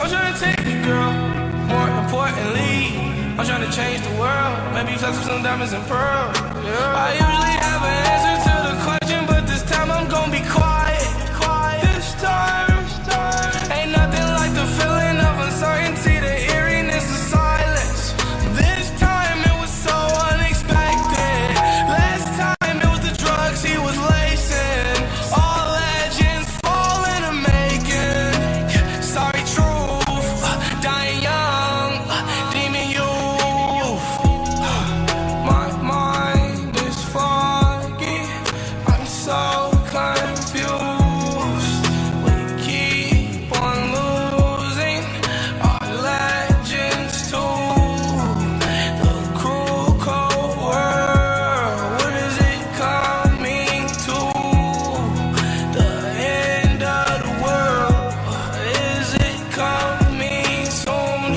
I'm trying to take you, girl. More importantly, I'm trying to change the world. Maybe flex with some diamonds and pearls. Yeah. I usually have an answer to the question, but this time I'm gonna be quiet. This time, ain't nothing like the feeling of uncertainty, the eeriness of silence. This time it was so unexpected. Last time it was the drugs he was lacing. All legends fall in the making. Sorry, truth, dying young, demon youth. My mind is foggy, I'm so confused. We keep on losing our legends too. The cruel, cold world, what is it coming to? The end of the world, is it coming soon?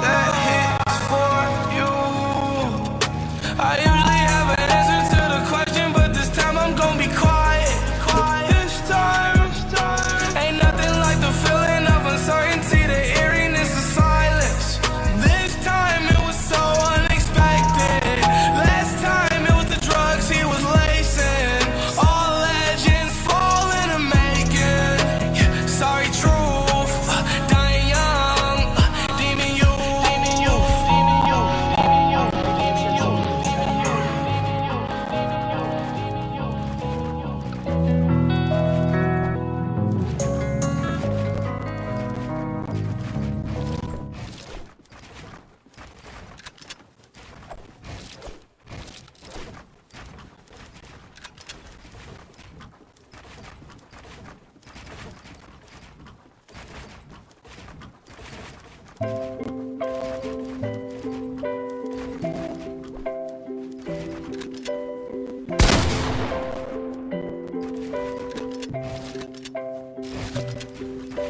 That hits for you. I usually have an answer to the question, but this time I'm gonna be quiet. This time, ain't nothing like the feeling of uncertainty, the eeriness of silence. This time it was so unexpected. Last time it was the drugs he was lacing. All legends fall in the making. Sorry, truth, dying young, demon you.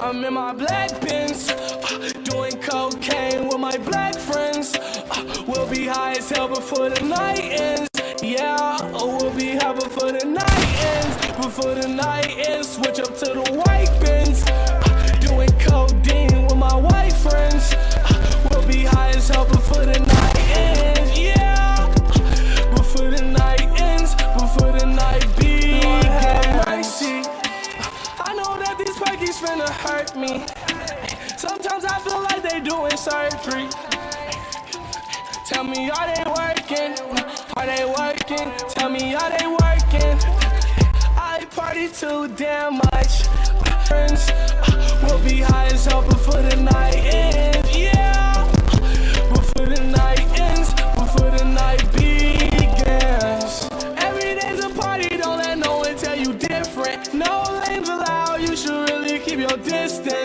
I'm in my black Benz, doing cocaine with my black friends. We'll be high as hell before the night ends. Yeah, we'll be high before the night ends. Before the night ends, switch up to the white Benz. Doing codeine with my white friends. We'll be high as hell before the night ends. Yeah, before the night ends, before the night begins. Mercy. I know that these perkies finna hurt me. Sometimes I feel like they doing surgery. Tell me, are they working? Are they working? Tell me, are they working? I party too damn much. Friends, we'll be high as hell before the night ends. Yeah, before the night ends, before the night begins. Every day's a party, don't let no one tell you different. No lanes allowed, you should really keep your distance.